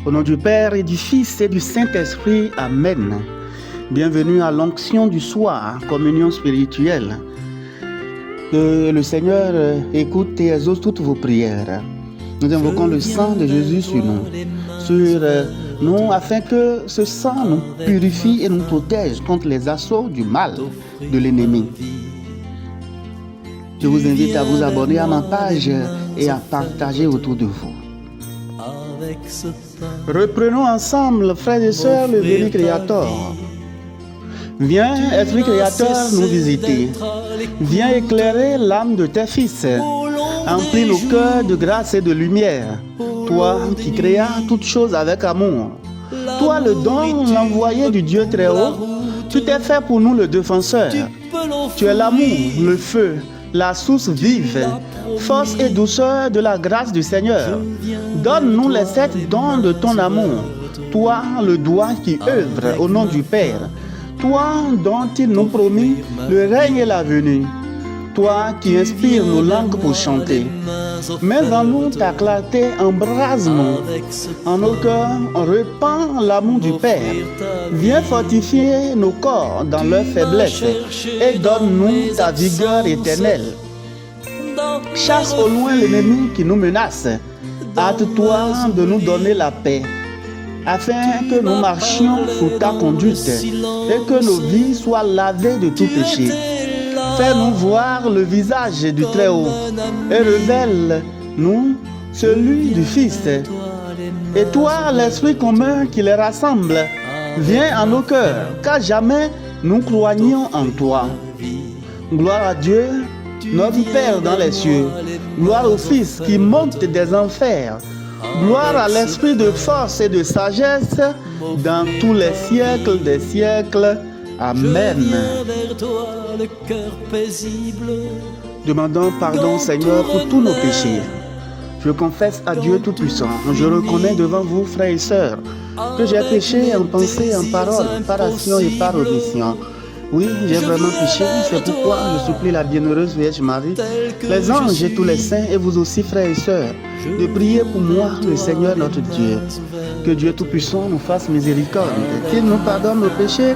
Au nom du Père et du Fils et du Saint-Esprit, Amen. Bienvenue à l'onction du soir, communion spirituelle. Que le Seigneur écoute et exauce toutes vos prières. Nous invoquons le sang de Jésus sur nous, afin que ce sang nous purifie et nous protège contre les assauts du mal de l'ennemi. Je vous invite à vous abonner à ma page et à partager autour de vous. Reprenons ensemble, frères et sœurs, le béni Créateur. Viens, Esprit Créateur, nous visiter. Viens éclairer l'âme de tes fils. Emplis nos cœurs de grâce et de lumière. Toi qui créas toutes choses avec amour. Toi le don, l'envoyé du Dieu très haut. Tu t'es fait pour nous le défenseur. Tu es l'amour, le feu, la source vive, force et douceur de la grâce du Seigneur. Donne-nous les 7 dons de ton amour. Toi, le doigt qui œuvre au nom du Père. Toi dont il nous promit le règne et la venue. Toi qui inspires nos langues pour chanter. Mets en nous ta clarté, embrase-nous. En nos cœurs, repens l'amour du Père. Viens fortifier nos corps dans leur faiblesse et donne-nous ta vigueur éternelle. Chasse au loin l'ennemi qui nous menace. Hâte-toi de nous donner la paix, afin que nous marchions sous ta conduite et que nos vies soient lavées de tout péché. Fais-nous voir le visage du Très-Haut et révèle-nous celui du Fils. Et toi, l'Esprit commun qui les rassemble, viens en nos cœurs, car jamais nous croyons en toi. Gloire à Dieu, notre Père dans les cieux. Gloire au Fils qui monte des enfers. Gloire à l'Esprit de force et de sagesse dans tous les siècles des siècles. Amen. Demandons pardon, Seigneur, pour tous nos péchés. Je confesse à Dieu Tout-Puissant. Je reconnais devant vous, frères et sœurs, que j'ai péché en pensée, en parole, par action et par omission. Oui, j'ai vraiment péché, c'est pourquoi je supplie la bienheureuse Vierge Marie, les anges et tous les saints, et vous aussi, frères et sœurs, de prier pour moi, le Seigneur notre Dieu. Que Dieu Tout-Puissant nous fasse miséricorde, qu'il nous pardonne nos péchés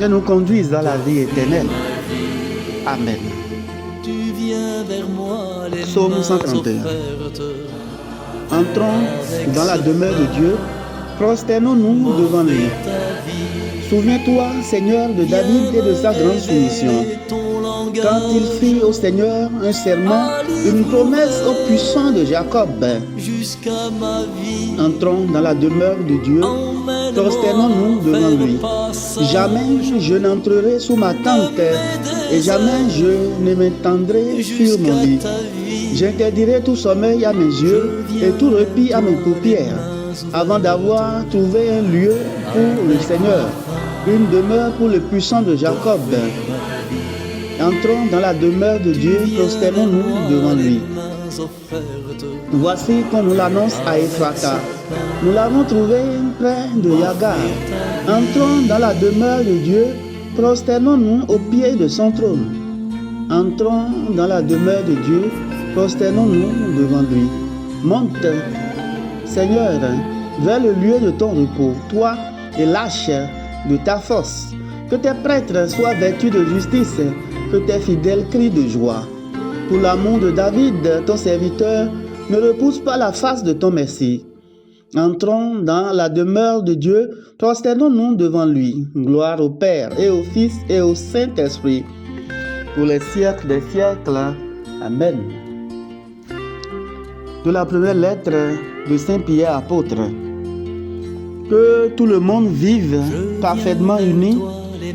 et nous conduise dans la vie éternelle. Amen. Psaume 131. Entrons dans la demeure de Dieu, prosternons-nous devant lui. Souviens-toi, Seigneur, de David et de sa grande soumission. Quand il fit au Seigneur un serment, une promesse au puissant de Jacob. Entrons dans la demeure de Dieu, prosternons-nous devant lui. Jamais je n'entrerai sous ma tente, et jamais je ne m'étendrai sur mon lit. J'interdirai tout sommeil à mes yeux et tout repos à mes paupières, avant d'avoir trouvé un lieu pour le Seigneur, une demeure pour le puissant de Jacob. Entrons dans la demeure de Dieu, prosternons-nous devant lui. Voici qu'on nous l'annonce à Ephrata. Nous l'avons trouvé près de Yagar. Entrons dans la demeure de Dieu, prosternons-nous au pied de son trône. Entrons dans la demeure de Dieu, prosternons-nous devant lui. Monte, Seigneur, vers le lieu de ton repos, toi et lâche de ta force. Que tes prêtres soient vêtus de justice, que tes fidèles crient de joie. Pour l'amour de David, ton serviteur, ne repousse pas la face de ton merci. Entrons dans la demeure de Dieu, prosternons-nous devant lui. Gloire au Père et au Fils et au Saint-Esprit, pour les siècles des siècles. Amen. De la première lettre de Saint Pierre apôtre. Que tout le monde vive parfaitement uni,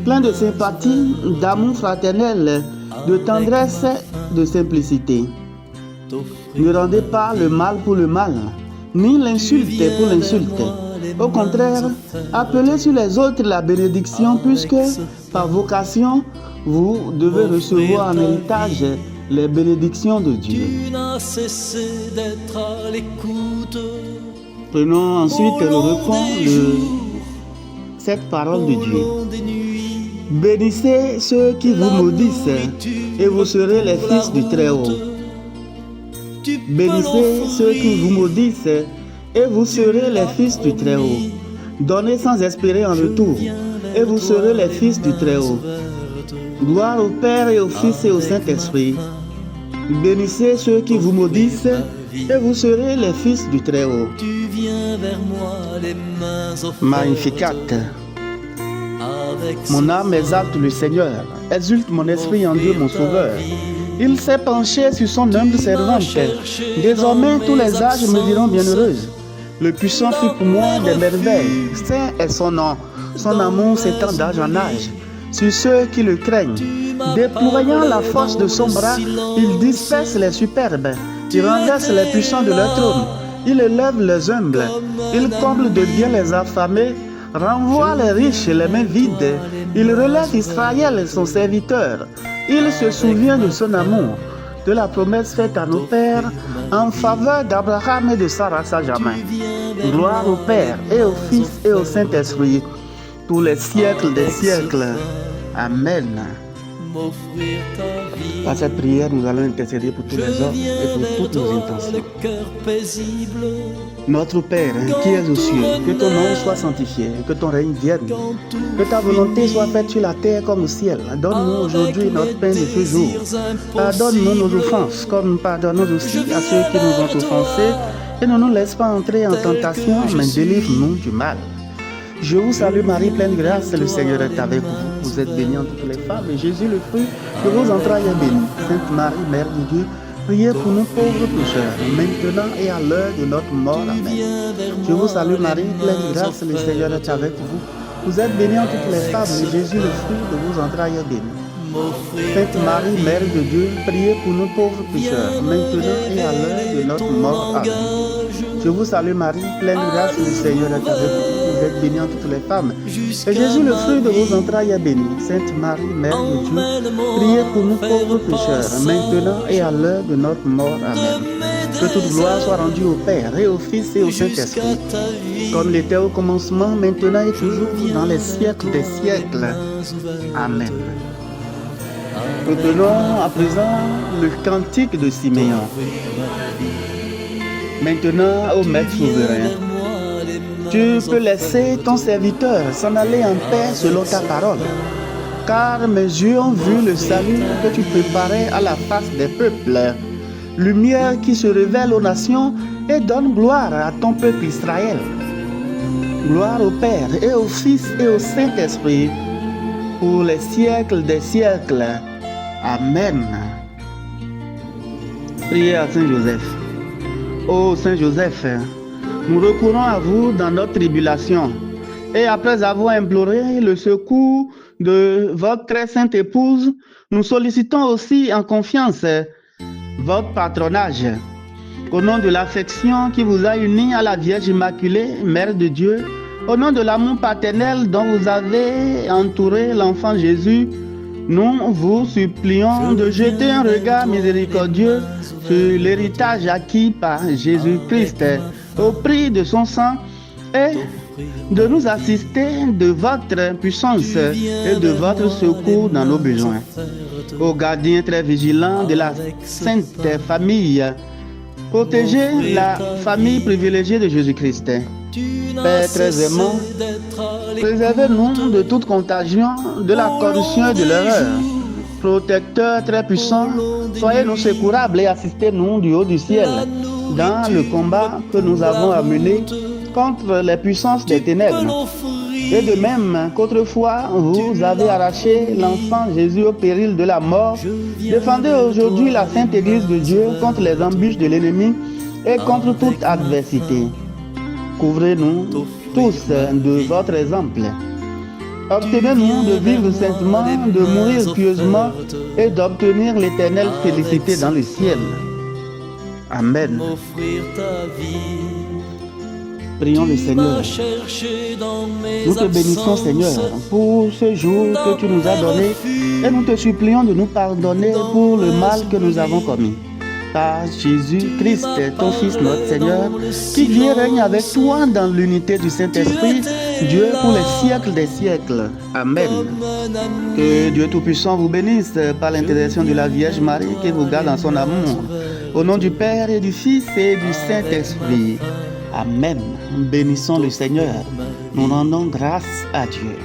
plein de sympathie, d'amour fraternel, de tendresse, de simplicité. Ne rendez pas le mal pour le mal, ni l'insulte pour l'insulte. Au contraire, appelez sur les autres la bénédiction, puisque par vocation, vous devez recevoir en héritage les bénédictions de Dieu. Prenons ensuite le refrain de cette parole de Dieu. Bénissez ceux qui vous maudissent, et vous serez les fils du Très-Haut. Bénissez ceux qui vous maudissent, et vous serez les fils du Très-Haut. Donnez sans espérer en retour, et vous serez les fils du Très-Haut. Gloire au Père et au Fils et au Saint-Esprit. Bénissez ceux qui vous maudissent, et vous serez les fils du Très-Haut. Magnificat. Mon âme exalte le Seigneur, exulte mon esprit en Dieu mon Sauveur. Il s'est penché sur son humble servante. Désormais tous les âges me diront bienheureuse. Le puissant fit pour moi des merveilles. Saint est son nom, son amour s'étend d'âge en âge sur ceux qui le craignent. Déployant la force de son bras, il disperse les superbes. Il renverse les puissants de leur trône. Il élève les humbles. Il comble de bien les affamés. Renvoie les riches les mains vides. Il relève Israël, son serviteur. Il se souvient de son amour, de la promesse faite à nos pères en faveur d'Abraham et de Sarah sa jamais. Gloire au Père et au Fils et au Saint-Esprit, tous les siècles des siècles. Amen. Par cette prière, nous allons intercéder pour tous les hommes et pour toutes nos intentions. Notre Père, qui es aux cieux, que ton nom soit sanctifié, que ton règne vienne, que ta volonté soit faite sur la terre comme au ciel. Donne-nous aujourd'hui notre pain de ce jour. Pardonne-nous nos offenses, comme nous pardonnons aussi à ceux qui nous ont offensés, et ne nous laisse pas entrer en tentation, mais délivre-nous du mal. Je vous salue Marie, pleine de grâce, le Seigneur est avec vous. Vous êtes bénie entre toutes les femmes, et Jésus, le fruit de vos entrailles, est béni. Sainte Marie, Mère de Dieu, priez pour nous pauvres pécheurs, maintenant et à l'heure de notre mort. Amen. Je vous salue Marie, pleine de grâce, le Seigneur est avec vous. Vous êtes bénie entre toutes les femmes, et Jésus, le fruit de vos entrailles, est béni. Sainte Marie, Mère de Dieu, priez pour nous pauvres pécheurs, maintenant et à l'heure de notre mort. Amen. Je vous salue Marie, pleine de grâce, le Seigneur est avec vous. Vous êtes bénie entre toutes les femmes, et Jésus, le fruit de vos entrailles, est béni. Sainte Marie, Mère de Dieu, priez pour nous pauvres pécheurs, maintenant et à l'heure de notre mort. Amen. Que toute gloire soit rendue au Père, et au Fils, et au Saint-Esprit, comme il était au commencement, maintenant et toujours, dans les siècles des siècles. Amen. Retenons à présent le cantique de Siméon. Maintenant, ô Maître souverain, tu peux laisser ton serviteur s'en aller en paix selon ta parole, car mes yeux ont vu le salut que tu préparais à la face des peuples, lumière qui se révèle aux nations et donne gloire à ton peuple Israël. Gloire au Père et au Fils et au Saint-Esprit, pour les siècles des siècles. Amen. Priez à Saint Joseph. Ô Saint Joseph, nous recourons à vous dans notre tribulation, et après avoir imploré le secours de votre très sainte épouse, nous sollicitons aussi en confiance votre patronage. Au nom de l'affection qui vous a unis à la Vierge Immaculée, Mère de Dieu, au nom de l'amour paternel dont vous avez entouré l'enfant Jésus, nous vous supplions de jeter un regard miséricordieux sur l'héritage acquis par Jésus-Christ au prix de son sang et de nous assister de votre puissance et de votre secours dans nos besoins. Ô gardien très vigilant de la sainte famille, protégez la famille privilégiée de Jésus-Christ. Père très aimant, préservez-nous de toute contagion, de la corruption et de l'erreur. Protecteur très puissant, soyez-nous secourables et assistez-nous du haut du ciel dans le combat que nous avons à mener contre les puissances des ténèbres. Et de même qu'autrefois vous avez arraché l'enfant Jésus au péril de la mort, défendez aujourd'hui la Sainte Église de Dieu contre les embûches de l'ennemi et contre toute adversité. Couvrez-nous tous de votre exemple. Obtenez-nous de vivre saintement, de mourir pieusement et d'obtenir l'éternelle félicité dans le ciel. Amen. Prions le Seigneur. Nous te bénissons, Seigneur, pour ce jour que tu nous as donné et nous te supplions de nous pardonner pour le mal que nous avons commis. Par Jésus-Christ, ton Fils, notre Seigneur, qui vit et règne avec toi dans l'unité du Saint-Esprit, Dieu pour les siècles des siècles. Amen. Que Dieu Tout-Puissant vous bénisse par l'intercession de la Vierge Marie qui vous garde dans son amour. Au nom du Père et du Fils et du Saint-Esprit. Amen. Bénissons le Seigneur. Nous rendons grâce à Dieu.